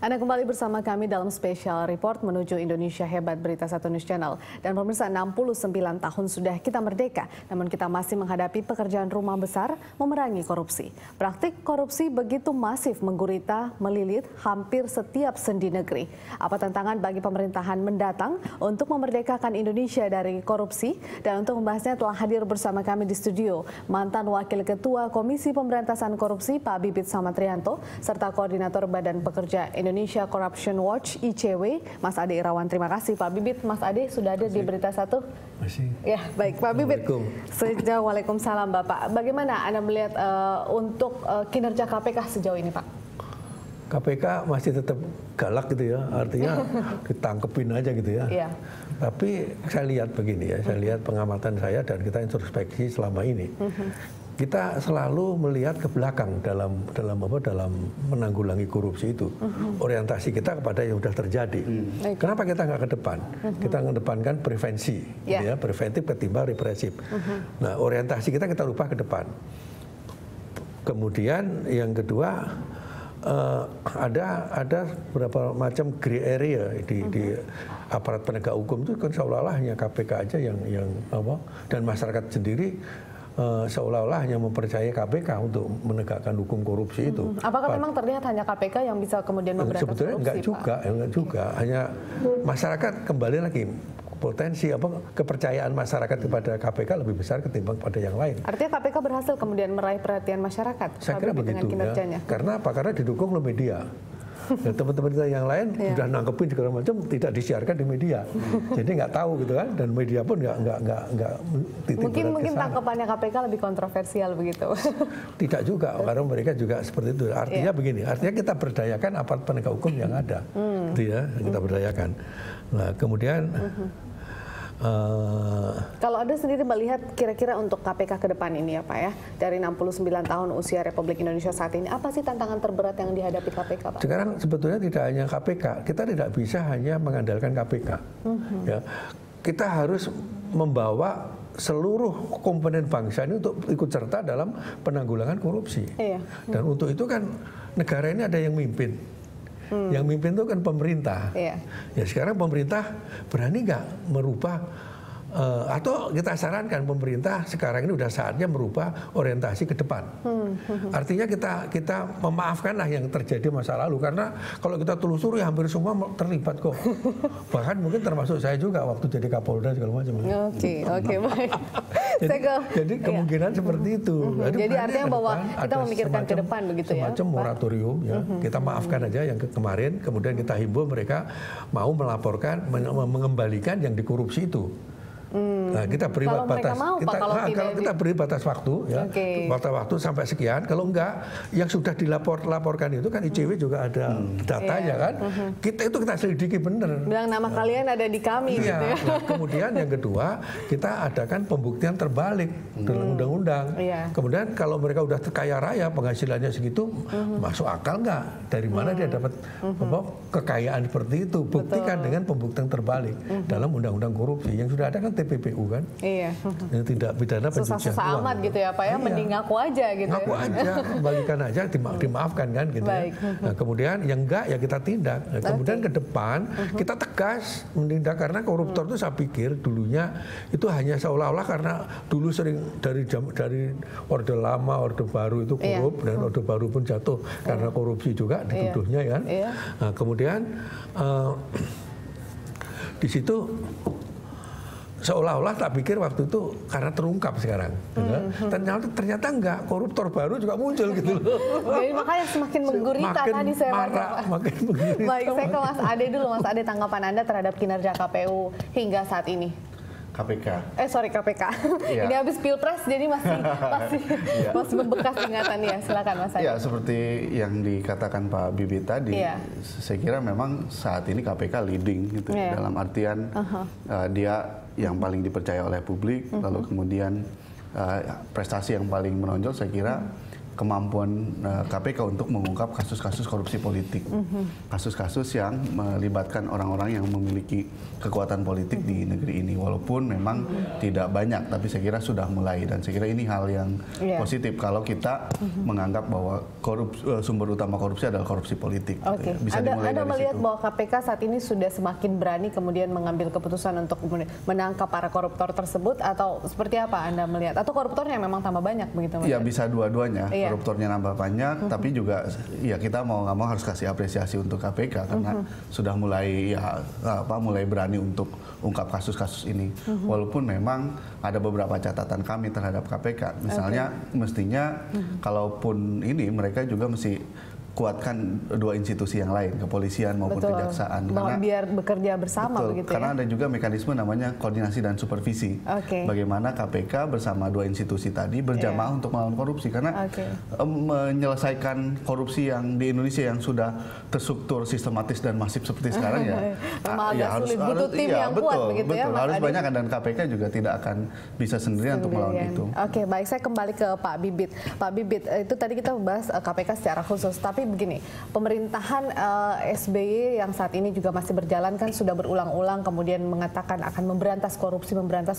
Anda kembali bersama kami dalam Special Report menuju Indonesia Hebat Berita Satu News Channel. Dan pemirsa, 69 tahun sudah kita merdeka, namun kita masih menghadapi pekerjaan rumah besar memerangi korupsi. Praktik korupsi begitu masif menggurita, melilit hampir setiap sendi negeri. Apa tantangan bagi pemerintahan mendatang untuk memerdekakan Indonesia dari korupsi? Dan untuk membahasnya telah hadir bersama kami di studio mantan Wakil Ketua Komisi Pemberantasan Korupsi Pak Bibit Samatrianto, serta Koordinator Badan Pekerja Indonesia Corruption Watch (ICW), Mas Ade Irawan. Terima kasih Pak Bibit. Mas Ade sudah ada di Berita Satu. Masih. Ya, baik Pak Bibit. Sejauh Waalaikumsalam Bapak. Bagaimana Anda melihat untuk kinerja KPK sejauh ini Pak? KPK masih tetap galak gitu ya, artinya ditangkepin aja gitu ya. Iya. Tapi saya lihat begini ya, saya lihat pengamatan saya dan kita introspeksi selama ini. Kita selalu melihat ke belakang dalam menanggulangi korupsi itu. Orientasi kita kepada yang sudah terjadi. Kenapa kita nggak ke depan? Kita mengedepankan prevensi, gitu ya, preventif ketimbang represif. Nah, orientasi kita rubah ke depan. Kemudian yang kedua, ada beberapa macam gray area di aparat penegak hukum itu kan seolah-olah hanya KPK aja yang dan masyarakat sendiri seolah-olah hanya mempercayai KPK untuk menegakkan hukum korupsi itu. Apakah memang terlihat hanya KPK yang bisa kemudian memberantas korupsi? Sebetulnya enggak juga. Hanya masyarakat kembali lagi potensi kepercayaan masyarakat kepada KPK lebih besar ketimbang pada yang lain. Artinya KPK berhasil kemudian meraih perhatian masyarakat. Saya kira begitu ya. Karena apa? Karena didukung oleh media. Ya, teman-teman kita yang lain sudah nangkepin segala macam tidak disiarkan di media, jadi nggak tahu gitu kan, dan media pun nggak mungkin tangkapannya KPK lebih kontroversial begitu. Tidak juga, karena mereka juga seperti itu. Artinya begini, artinya kita berdayakan aparat penegak hukum yang ada, gitu ya, kita berdayakan. Nah kemudian kalau Anda sendiri melihat kira-kira untuk KPK ke depan ini ya Pak ya, dari 69 tahun usia Republik Indonesia saat ini, apa sih tantangan terberat yang dihadapi KPK Pak? Sekarang sebetulnya tidak hanya KPK, kita tidak bisa hanya mengandalkan KPK. Ya, kita harus membawa seluruh komponen bangsa ini untuk ikut serta dalam penanggulangan korupsi. Dan untuk itu kan negara ini ada yang mimpin. Yang mimpin itu kan pemerintah. Ya sekarang pemerintah berani nggak merubah atau kita sarankan pemerintah sekarang ini udah saatnya merubah orientasi ke depan. Artinya kita memaafkanlah yang terjadi masa lalu, karena kalau kita telusuri hampir semua terlibat kok. Bahkan mungkin termasuk saya juga waktu jadi Kapolda segala macam. Oke, baik. Jadi kemungkinan seperti itu. Jadi artinya bahwa kita memikirkan ke depan begitu ya. Semacam moratorium ya. Kita maafkan aja yang kemarin, kemudian kita himbau mereka mau melaporkan, mengembalikan yang dikorupsi itu. Nah, kita beri batas, kita beri batas waktu, ya, batas waktu sampai sekian. Kalau enggak, yang sudah dilaporkan itu kan ICW juga ada datanya kan. Kita selidiki bener. Bilang nama kalian ada di kami. Gitu ya. Nah, kemudian yang kedua, kita adakan pembuktian terbalik dalam undang-undang. Kemudian kalau mereka udah kaya raya, penghasilannya segitu, masuk akal enggak? Dari mana dia dapat kekayaan seperti itu? Buktikan dengan pembuktian terbalik dalam undang-undang korupsi yang sudah ada kan. TPPU kan, tidak pidana pencucian uang. Amat gitu ya Pak ya, mending ngaku aja gitu. Ngaku aja, kembalikan aja, dimaafkan kan gitu ya. Nah, kemudian yang enggak ya kita tindak. Nah, kemudian ke depan kita tegas menindak, karena koruptor itu saya pikir dulunya itu hanya seolah-olah karena dulu sering dari Orde Lama, Orde Baru itu korup, dan Orde Baru pun jatuh karena korupsi juga dituduhnya kan. Nah, kemudian di situ seolah-olah tak pikir waktu itu karena terungkap sekarang. Ternyata enggak, koruptor baru juga muncul gitu loh. Jadi makanya semakin menggurita tadi saya makin menggurita. Baik, saya ke Mas Ade dulu. Mas Ade, tanggapan Anda terhadap kinerja KPU hingga saat ini? KPK. KPK. Ini habis Pilpres jadi masih membekas ingatan ya. Silakan Mas Ade. Ya, seperti yang dikatakan Pak Bibit tadi, saya kira memang saat ini KPK leading gitu, dalam artian dia yang paling dipercaya oleh publik, lalu kemudian prestasi yang paling menonjol saya kira kemampuan KPK untuk mengungkap kasus-kasus korupsi politik, kasus-kasus yang melibatkan orang-orang yang memiliki kekuatan politik di negeri ini. Walaupun memang tidak banyak, tapi saya kira sudah mulai, dan saya kira ini hal yang positif kalau kita menganggap bahwa sumber utama korupsi adalah korupsi politik. Oke. Bisa dimulai Anda dari melihat situ. bahwa KPK saat ini sudah semakin berani kemudian mengambil keputusan untuk menangkap para koruptor tersebut, atau seperti apa Anda melihat? Atau koruptornya memang tambah banyak begitu? Ya bisa dua-duanya, koruptornya nambah banyak, tapi juga ya kita mau nggak mau harus kasih apresiasi untuk KPK karena sudah mulai mulai berani untuk ungkap kasus-kasus ini. Walaupun memang ada beberapa catatan kami terhadap KPK, misalnya mestinya kalaupun ini mereka juga mesti kuatkan dua institusi yang lain, kepolisian maupun kejaksaan. Karena biar bekerja bersama begitu karena ya? ada juga mekanisme namanya koordinasi dan supervisi. Bagaimana KPK bersama dua institusi tadi berjamaah untuk melawan korupsi. Karena menyelesaikan korupsi yang di Indonesia yang sudah terstruktur, sistematis dan masif seperti sekarang harus butuh tim yang kuat begitu ya, Mas harus Ade? banyak, dan KPK juga tidak akan bisa sendirian untuk melawan itu. Oke, baik, saya kembali ke Pak Bibit. Pak Bibit, itu tadi kita bahas KPK secara khusus, tapi begini, pemerintahan SBY yang saat ini juga masih berjalan kan sudah berulang-ulang kemudian mengatakan akan memberantas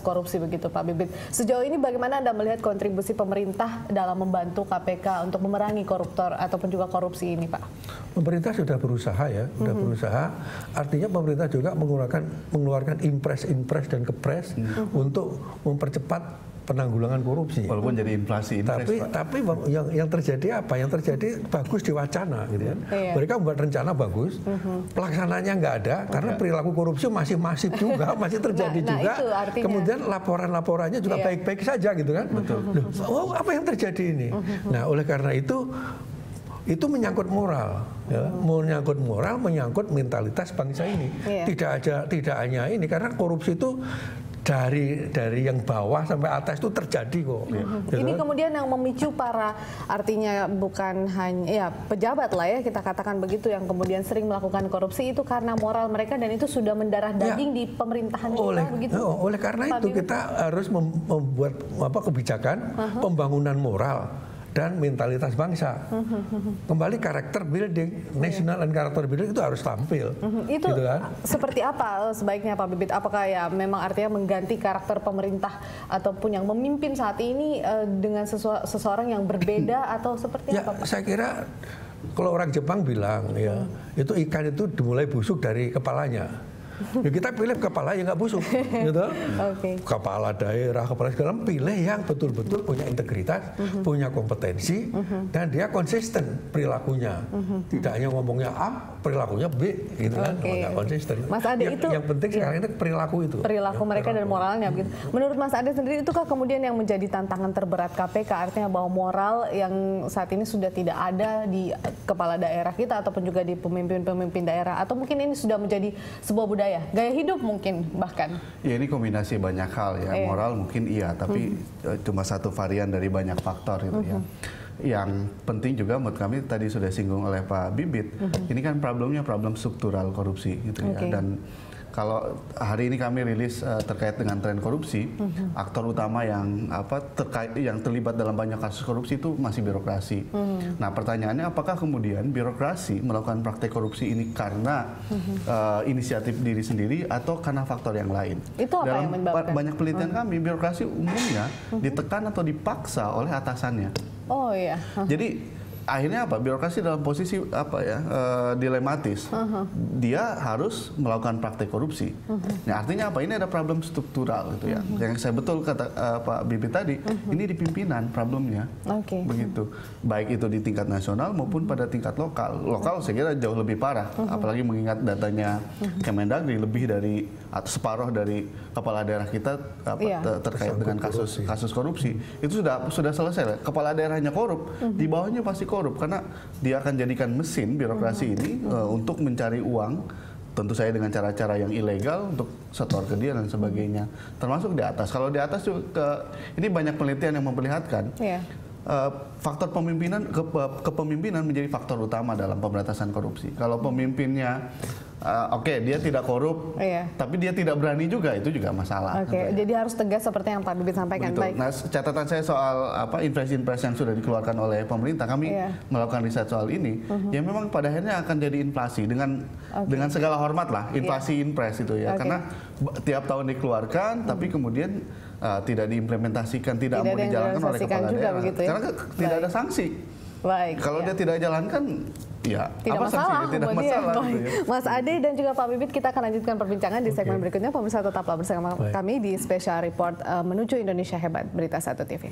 korupsi begitu, Pak Bibit. Sejauh ini bagaimana Anda melihat kontribusi pemerintah dalam membantu KPK untuk memerangi koruptor ataupun juga korupsi ini, Pak? Pemerintah sudah berusaha ya, sudah berusaha. Artinya pemerintah juga mengeluarkan impres dan kepres untuk mempercepat penanggulangan korupsi. Walaupun jadi inflasi. Tapi yang terjadi apa? Yang terjadi bagus di wacana, gitu kan. Mereka membuat rencana bagus, pelaksananya nggak ada karena perilaku korupsi masih masif juga, masih terjadi juga. Itu artinya, kemudian laporan-laporannya juga baik-baik saja, gitu kan. Loh, apa yang terjadi ini? Nah, oleh karena itu menyangkut moral, ya. Menyangkut mentalitas bangsa ini. Tidak hanya ini, karena korupsi itu dari yang bawah sampai atas itu terjadi kok. Ini kemudian yang memicu para, artinya bukan hanya pejabat lah ya, kita katakan begitu, yang kemudian sering melakukan korupsi itu karena moral mereka, dan itu sudah mendarah daging di pemerintahan kita begitu. Oleh karena itu kita harus membuat kebijakan pembangunan moral dan mentalitas bangsa. Kembali karakter building, national and character building itu harus tampil. Itu gitu kan? Seperti apa sebaiknya, Pak Bibit? Apakah ya memang artinya mengganti karakter pemerintah ataupun yang memimpin saat ini dengan seseorang yang berbeda atau seperti apa, Pak? Saya kira kalau orang Jepang bilang ya, itu ikan itu dimulai busuk dari kepalanya. Ya kita pilih kepala yang nggak busuk, gitu. Kepala daerah, kepala segala, pilih yang betul-betul punya integritas, punya kompetensi, dan dia konsisten perilakunya. Tidak hanya ngomongnya A, perilakunya B, gitu kan, nggak konsisten. Mas Ade, yang penting sekarang itu perilaku itu. Perilaku mereka dan moralnya, begitu. Menurut Mas Ade sendiri, itukah kemudian yang menjadi tantangan terberat KPK? Artinya bahwa moral yang saat ini sudah tidak ada di kepala daerah kita ataupun juga di pemimpin-pemimpin daerah, atau mungkin ini sudah menjadi sebuah budaya, gaya hidup mungkin bahkan. Ya, ini kombinasi banyak hal ya. Moral mungkin iya, tapi cuma satu varian dari banyak faktor gitu ya. Yang penting juga menurut kami tadi sudah singgung oleh Pak Bibit, ini kan problemnya problem struktural korupsi gitu ya. Dan kalau hari ini kami rilis terkait dengan tren korupsi, aktor utama yang terlibat dalam banyak kasus korupsi itu masih birokrasi. Nah, pertanyaannya apakah kemudian birokrasi melakukan praktek korupsi ini karena inisiatif diri sendiri atau karena faktor yang lain? Itu apa yang menyebabkan? Banyak penelitian kami, birokrasi umumnya ditekan atau dipaksa oleh atasannya. Oh iya. Jadi akhirnya apa? Birokrasi dalam posisi dilematis. Dia harus melakukan praktek korupsi. Nah, artinya apa? Ini ada problem struktural gitu ya. Yang saya betul kata Pak Bibit tadi, ini di pimpinan problemnya. Begitu. Baik itu di tingkat nasional maupun pada tingkat lokal. Lokal saya kira jauh lebih parah, apalagi mengingat datanya Kemendagri, lebih dari atau separuh dari kepala daerah kita terkait dengan kasus korupsi. Itu sudah selesai. Kepala daerahnya korup, di bawahnya pasti korup karena dia akan jadikan mesin birokrasi ini untuk mencari uang, tentu saja dengan cara-cara yang ilegal untuk setor ke dia dan sebagainya, termasuk di atas. Kalau di atas juga ini banyak penelitian yang memperlihatkan faktor pemimpinan kepemimpinan menjadi faktor utama dalam pemberantasan korupsi. Kalau pemimpinnya oke, dia tidak korup, tapi dia tidak berani juga, itu juga masalah. Jadi harus tegas seperti yang Pak Bibit sampaikan. Baik. Nah, catatan saya soal impres yang sudah dikeluarkan oleh pemerintah, kami melakukan riset soal ini, ya memang pada akhirnya akan jadi inflasi dengan segala hormat lah, inflasi impres itu ya, karena tiap tahun dikeluarkan, tapi kemudian tidak diimplementasikan, tidak mau dijalankan oleh kepala daerah, karena tidak ada sanksi. Baik. Kalau dia tidak jalankan, ya tidak masalah. Tidak masalah. Gitu ya. Mas Ade dan juga Pak Bibit, kita akan lanjutkan perbincangan di segmen berikutnya. Pemirsa tetaplah bersama kami di Special Report Menuju Indonesia Hebat Berita 1 TV.